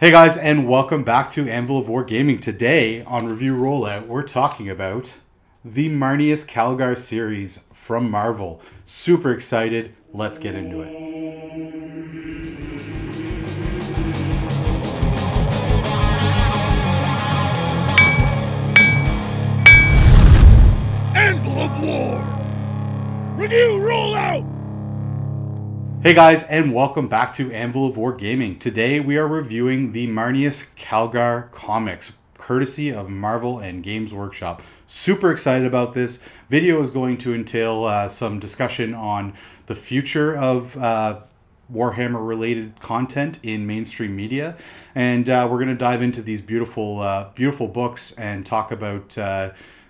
Hey guys, and welcome back to Anvil of War Gaming. Today on Review Rollout, we're talking about the Marneus Calgar series from Marvel. Super excited. Let's get into it. Anvil of War! Review Rollout! Hey guys, and welcome back to Anvil of War Gaming. Today we are reviewing the Marneus Calgar comics, courtesy of Marvel and Games Workshop. Super excited about this. Video is going to entail some discussion on the future of Warhammer related content in mainstream media, and we're going to dive into these beautiful books and talk about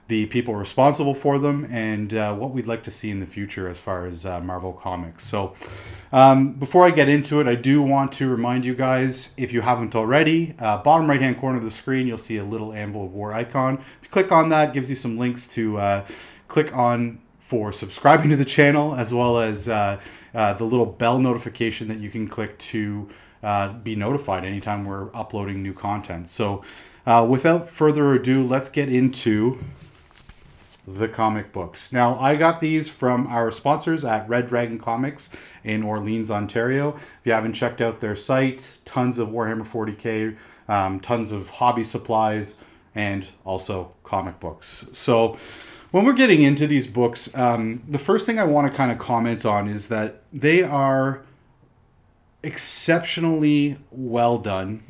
the people responsible for them and what we'd like to see in the future as far as Marvel Comics. So before I get into it, I do want to remind you guys, if you haven't already, bottom right hand corner of the screen, you'll see a little Anvil of War icon. If you click on that, it gives you some links to click on for subscribing to the channel, as well as the little bell notification that you can click to be notified anytime we're uploading new content. So without further ado, let's get into the comic books. Now, I got these from our sponsors at Red Dragon Comics in Orleans, Ontario. If you haven't checked out their site, tons of Warhammer 40k, tons of hobby supplies, and also comic books. So when we're getting into these books, the first thing I want to kind of comment on is that they are exceptionally well done.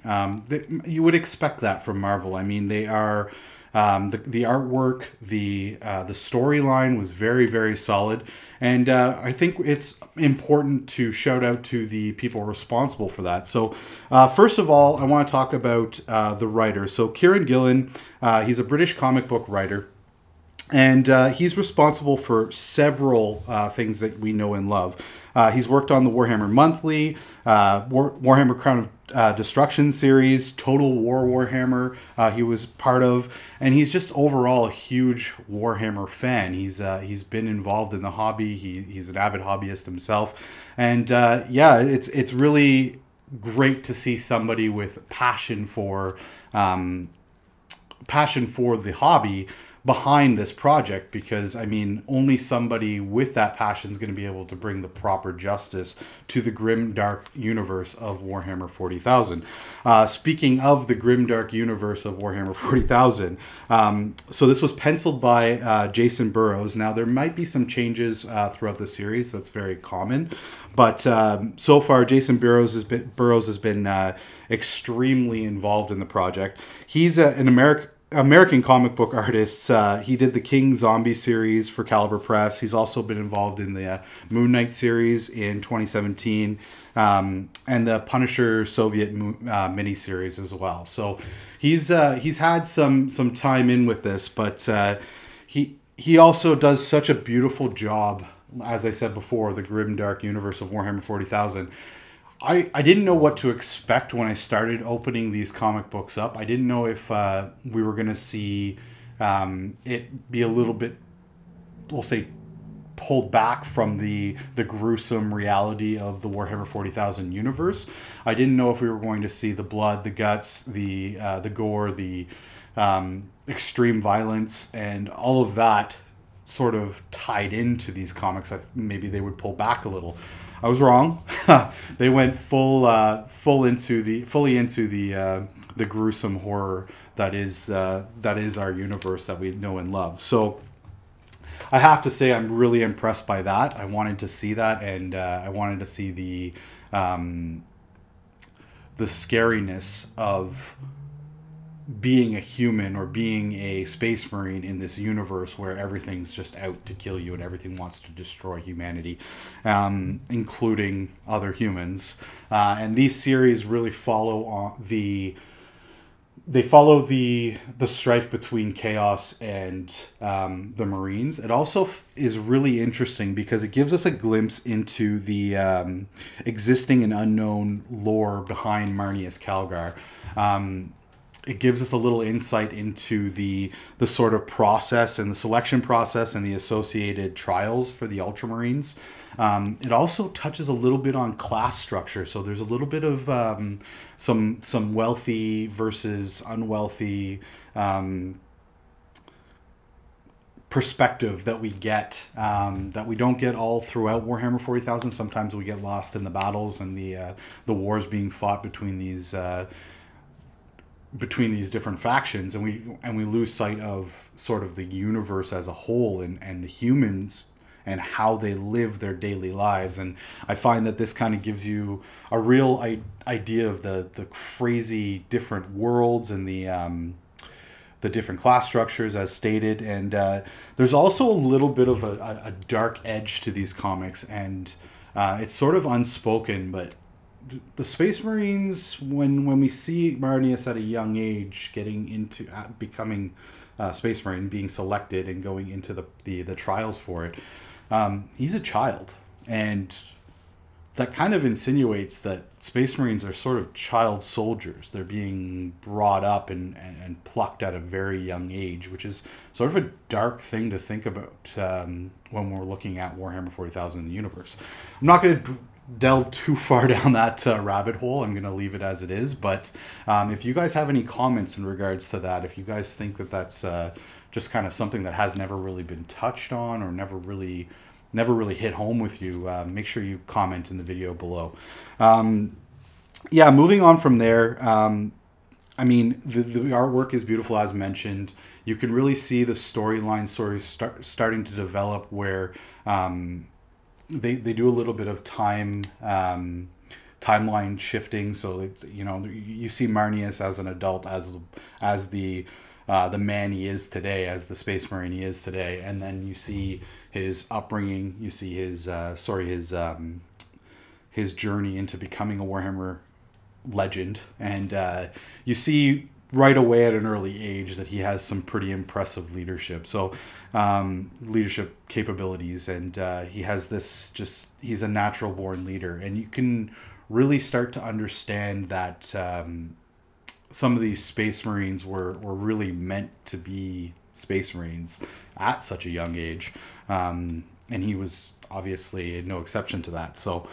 You would expect that from Marvel. I mean, they are the artwork, the storyline was very, very solid, and I think it's important to shout out to the people responsible for that. So first of all, I want to talk about the writer. So Kieran Gillen, he's a British comic book writer, and he's responsible for several things that we know and love. He's worked on the Warhammer Monthly, Warhammer Crown of Destruction series, Total War Warhammer he was part of, and he's just overall a huge Warhammer fan. He's been involved in the hobby. He's an avid hobbyist himself, and yeah, it's really great to see somebody with passion for the hobby behind this project, because I mean, only somebody with that passion is going to be able to bring the proper justice to the grim dark universe of Warhammer 40,000. Speaking of the grim dark universe of Warhammer 40,000, so this was penciled by Jason Burrows. Now there might be some changes throughout the series. That's very common, but so far Jason Burrows has been extremely involved in the project. He's an American comic book artist. He did the King Zombie series for Caliber Press. He's also been involved in the Moon Knight series in 2017 and the Punisher Soviet miniseries as well. So he's had some time in with this, but he also does such a beautiful job, as I said before, the grim dark universe of Warhammer 40,000. I didn't know what to expect when I started opening these comic books up. I didn't know if we were going to see it be a little bit, we'll say, pulled back from the gruesome reality of the Warhammer 40,000 universe. I didn't know if we were going to see the blood, the guts, the gore, the extreme violence, and all of that sort of tied into these comics. Maybe they would pull back a little. I was wrong. They went fully into the gruesome horror that is our universe that we know and love. So I have to say I'm really impressed by that. I wanted to see that, and I wanted to see the scariness of being a human or being a space marine in this universe where everything's just out to kill you and everything wants to destroy humanity, including other humans. And these series really follow the strife between Chaos and the Marines. It also is really interesting because it gives us a glimpse into the existing and unknown lore behind Marneus Calgar. it gives us a little insight into the sort of process and the selection process and the associated trials for the Ultramarines. It also touches a little bit on class structure, so there's a little bit of some wealthy versus unwealthy perspective that we get, that we don't get all throughout Warhammer 40,000. Sometimes we get lost in the battles and the wars being fought between these different factions, and we lose sight of sort of the universe as a whole, and the humans and how they live their daily lives. And I find that this kind of gives you a real idea of the crazy different worlds and the different class structures as stated. And there's also a little bit of a dark edge to these comics, and it's sort of unspoken, but the Space Marines, when we see Marneus at a young age getting into becoming Space Marine, being selected and going into the trials for it, he's a child, and that kind of insinuates that Space Marines are sort of child soldiers. They're being brought up and plucked at a very young age, which is sort of a dark thing to think about when we're looking at Warhammer 40,000 in the universe. I'm not going to delve too far down that rabbit hole. I'm going to leave it as it is. But if you guys have any comments in regards to that, if you guys think that that's just kind of something that has never really been touched on or never really hit home with you, make sure you comment in the video below. Yeah, moving on from there, I mean, the artwork is beautiful, as mentioned. You can really see the storyline starting to develop, where they do a little bit of timeline shifting. So you see Marneus as an adult, as the man he is today, as the Space Marine he is today, and then you see his upbringing. You see his journey into becoming a Warhammer legend, and you see right away at an early age that he has some pretty impressive leadership. So leadership capabilities, and he has this he's a natural born leader, and you can really start to understand that some of these Space Marines were really meant to be Space Marines at such a young age, and he was obviously no exception to that. So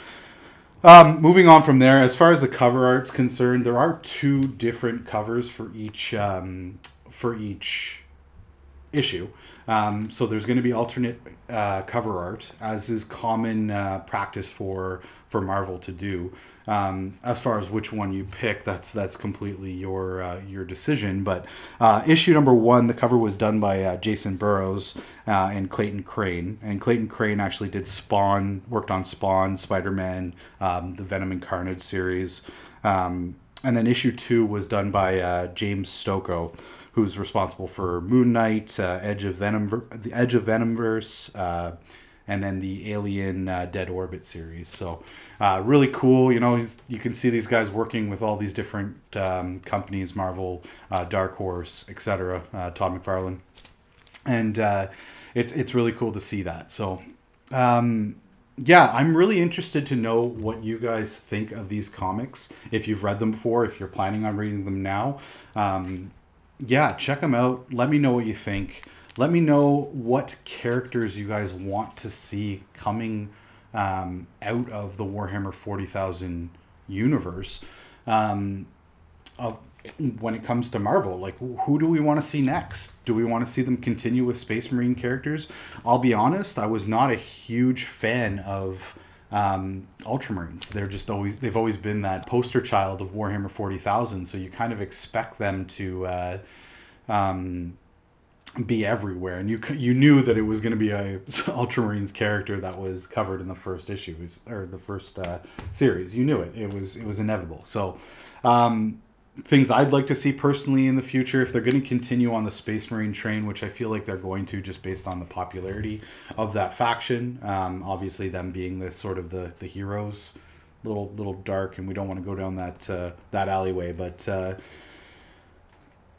moving on from there, as far as the cover art's concerned, there are two different covers for each issue. So there's going to be alternate cover art, as is common practice for Marvel to do. As far as which one you pick, that's completely your decision. But issue number 1, the cover was done by Jason Burrows and Clayton Crane. And Clayton Crane actually did Spawn, worked on Spawn, Spider-Man, the Venom and Carnage series. And then issue 2 was done by James Stocco, who's responsible for Moon Knight, the Edge of Venomverse, and then the Alien Dead Orbit series. So really cool. You can see these guys working with all these different companies, Marvel, Dark Horse, etc., Todd McFarlane. And it's really cool to see that. So yeah, I'm really interested to know what you guys think of these comics. If you've read them before, if you're planning on reading them now, yeah, check them out. Let me know what you think. Let me know what characters you guys want to see coming out of the Warhammer 40,000 universe. When it comes to Marvel, like, who do we want to see next? Do we want to see them continue with Space Marine characters? I'll be honest, I was not a huge fan of Ultramarines. They've always been that poster child of Warhammer 40,000, so you kind of expect them to be everywhere, and you knew that it was going to be a Ultramarines character that was covered in the first issue or the first series. You knew it. It was inevitable. So things I'd like to see personally in the future, if they're going to continue on the Space Marine train, which I feel like they're going to, just based on the popularity of that faction. Obviously them being the sort of the heroes, little dark, and we don't want to go down that alleyway, but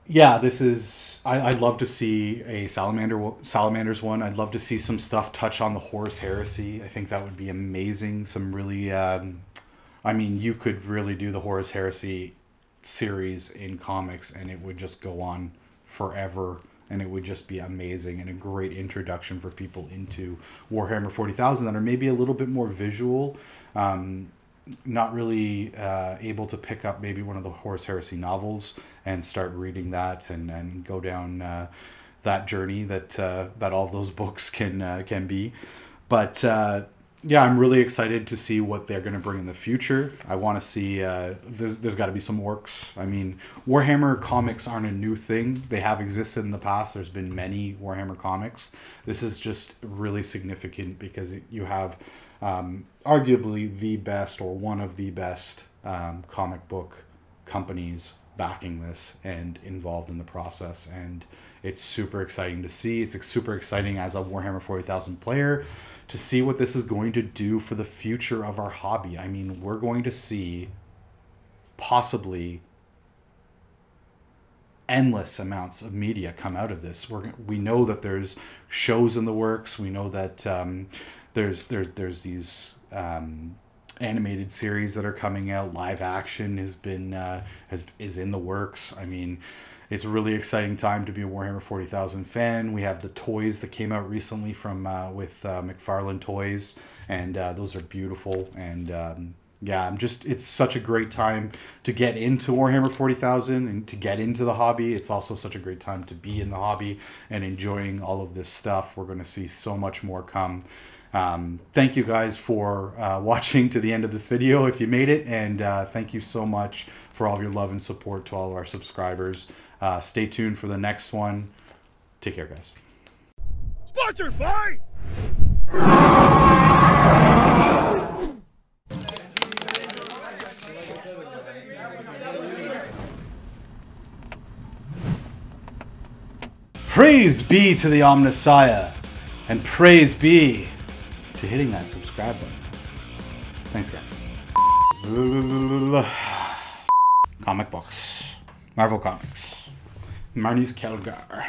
yeah, I'd love to see a Salamanders one. I'd love to see some stuff touch on the Horus Heresy. I think that would be amazing. Some really, I mean, you could really do the Horus Heresy series in comics, and it would just go on forever, and it would just be amazing and a great introduction for people into Warhammer 40,000 that are maybe a little bit more visual, not really able to pick up maybe one of the Horus Heresy novels and start reading that and go down that journey that all those books can be. But yeah, I'm really excited to see what they're going to bring in the future. I want to see, there's got to be some orcs. I mean, Warhammer comics aren't a new thing. They have existed in the past. There's been many Warhammer comics. This is just really significant because you have arguably the best or one of the best comic book companies backing this and involved in the process. And it's super exciting to see. It's super exciting as a Warhammer 40,000 player to see what this is going to do for the future of our hobby. I mean, we're going to see possibly endless amounts of media come out of this. We know that there's shows in the works. We know that there's these animated series that are coming out. Live action is in the works. I mean, it's a really exciting time to be a Warhammer 40,000 fan. We have the toys that came out recently from with McFarlane Toys, and those are beautiful. And yeah, it's such a great time to get into Warhammer 40,000 and to get into the hobby. It's also such a great time to be in the hobby and enjoying all of this stuff. We're going to see so much more come. Thank you guys for watching to the end of this video if you made it, and thank you so much for all of your love and support to all of our subscribers. Stay tuned for the next one. Take care, guys. Sponsored by Praise be to the Omnissiah, and praise be to hitting that subscribe button. Thanks, guys. Comic books. Marvel Comics. Marnie's Kelgar.